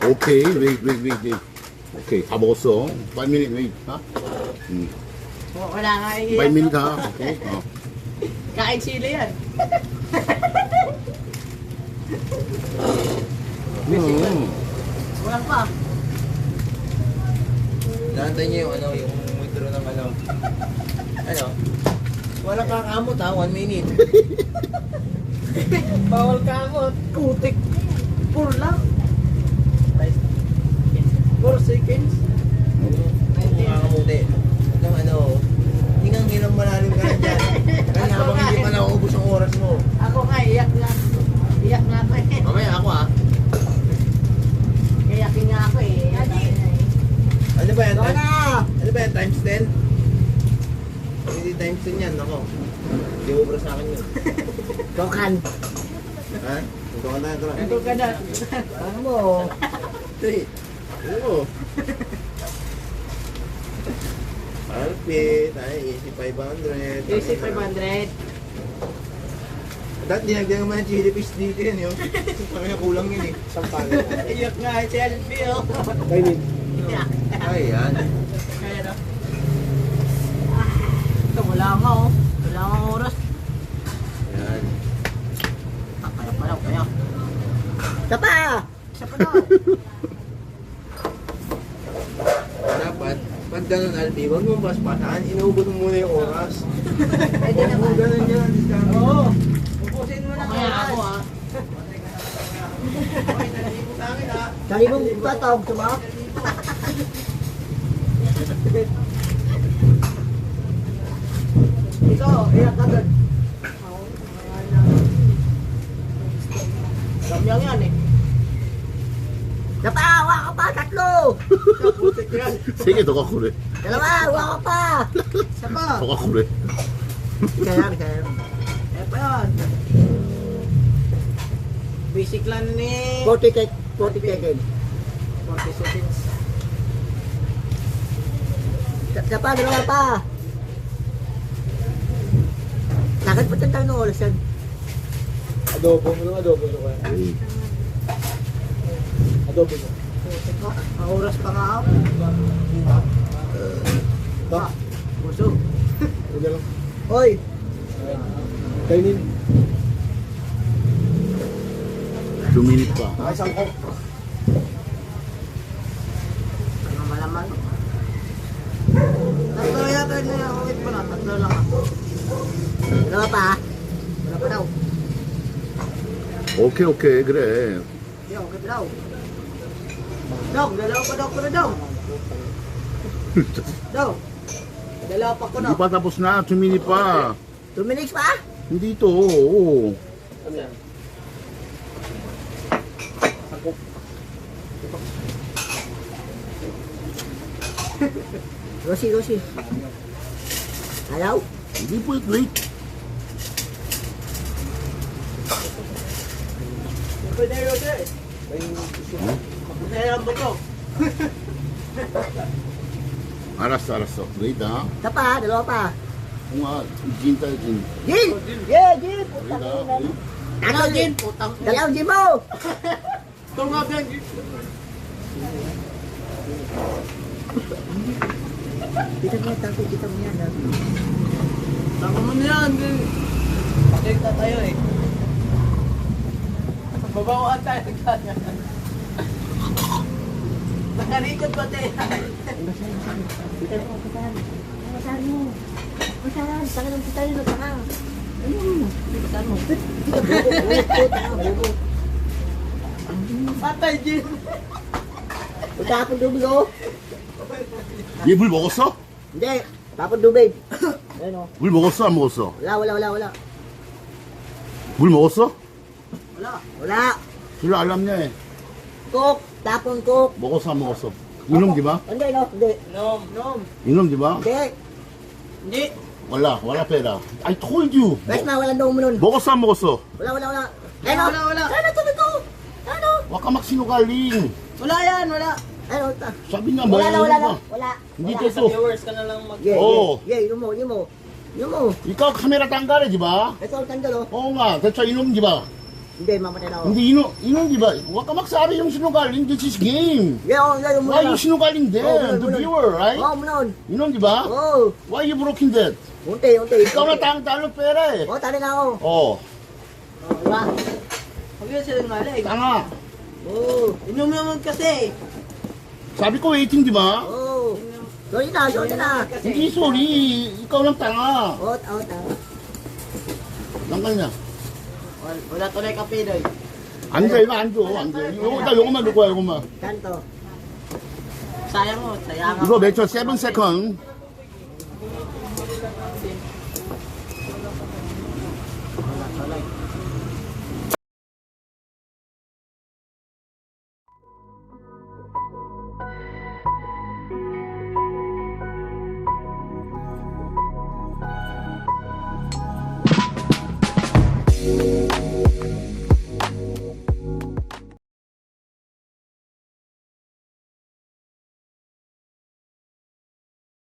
오케이, wait. 오케이, 다 먹었어. 5 minutes, wait. 하? Wala nga 5 minutes ha. 오케이. Kain chili yan. Wala pa. Naantay niyo yung ano, yung withdraw ng ano. Ano? Wala kakamot ha, 1 minute. Bawal kamot. Putik. Puro lang. 4 seconds. Kung kakamuti. Hanggang ano, hingang hinang malalim ka na dyan. Kaya habang hindi pa nauubos ang oras mo. Ako nga, iyak nga. Iyak nga ako eh. Mamaya ako ha. Iyakin nga ako eh. Ano ba yan? Wala! Ano ba yan? Times 10? Hindi times 10 yan, ako. Hindi ubra sa akin yun. Tokan. Ha? Ito ka na, ito na. Ito ka na. Ano mo? Oo. Alpit, ay, easy 500. Easy 500. Dahil dinagdagan naman yung chili fish dito yan, yun. Parang kulang yun eh. Sampal. Iyak nga, selfie oh. Kainin. Iyak. Ay, yan. Kaya na. Ito, wala nga oh. Wala nga oras. Yan. Kaya. Isa pa! Isa pa daw. Dapat, pag ganun, Alpi, huwag mong paspataan, inuubot mo muna yung oras. Pwede na ba? Ganun yan. Oo. Ubusin mo na kaya ako ah. Dali mong tatawag sa mga. Ito, iyak agad. Samyang yan eh. Napawa ka pa, tatlo! Putik yan. 세개 더 갖고 그래. Dalawa, hawa ka pa! Isa pa. 더 갖고 그래. Kaya. Eh pa yun. Basic lang ni... 40 seconds. 40 seconds. Isa pa, dalawa pa. Lakad pa tanda ng oras yan. Adobo mo nung adobo ko kaya. Adobo mo. Ang oras pa nga ako. Ba? Busog. Huwag lang. Hoy! Kainin. 2 minutes pa. Ay, sangkok. Ano malaman? Tatlo yata na wait pa na. Tatlo lang ako. Dalawa pa ah. Dalawa pa daw. 오케이, 그래. Yo, okay pa daw. Dong, dalawa pa daw ko na daw. Daw. Dalawa pa ko na. Hindi pa tapos na, 2 minutes pa. 2 minutes pa? Hindi ito, oo. Ano yan? Sangkok. Rosie. Hello? Hindi po, wait. Pwede Rosie. May gusto. Pwede ang buto. 알았어. wait ha. Isa pa, dalawa pa. kung nga, gin tayo, gin. Gin! Yeah, Gin! Putang Wait ha. ina. wait. Ano, Gin? Putang ina. Dalawang Gin mo! Ito nga ba yung Gin? Kita mo yan. Tama mo na yan, Gin. Pakita tayo eh. Babawaan tayo. Nakalikot ba tayo? Kita mo, putahan. Putahan mo. Putahan. Saka ng putahan mo, saka. Ano? Putahan mo. Patay, Jim. Tapon tubig, oh. 얘 물 먹었어? Hindi. Tapon tubig. Ayun, oh. 물 먹었어, 안 먹었어? Wala. 물 먹었어? Wala. 별로 안 남냐, 해. Cook. Tapon cook. 먹었어, 안 먹었어? 이놈 디마? Hindi, no? Hindi. 이놈 디마? Hindi. wala pera. I told you. Bes na, walang daw mo nun. 먹었어, 안 먹었어? Wala. Ano? Wala. Ano tubig ko? Ano? Wag ka magsinungaling. Wala yan, wala. Ano? Sabi nga, Wala. Wala. Hindi totoo. Viewers ka na lang mag... Yeah, Oo. yun mo. ikaw 카메라 딴 가래, 디바? Ito ang tandalo. Oo nga, 대체 이놈 디바? Hindi, mamatay na ako. Hindi, inom, di ba? Huwag ka magsabi yung sinungaling. This is game. Yeah, yeah, yung Why muna. you sinungaling then? Oh, The muna. viewer, right? Oo, munon. Inom, di ba? Oo. Why you broken that? Unti. Ikaw na talo pera eh. Oo, tali na ako. Oh, Diba? Huwag yun sila ngalig. tanga. Oo. Inom naman kasi. Sabi ko waiting, di ba? Oo. Sorry na. Hindi, sorry. Ikaw lang tanga. Oo, tama. Langkal na. Wala tuloy kape doy. 안 돼, 이거 안 줘, 안 돼. 나 요것만 넣을 거야, 요것만. Kanto. Sayang mo, sayang 이거 몇 초? 7 second.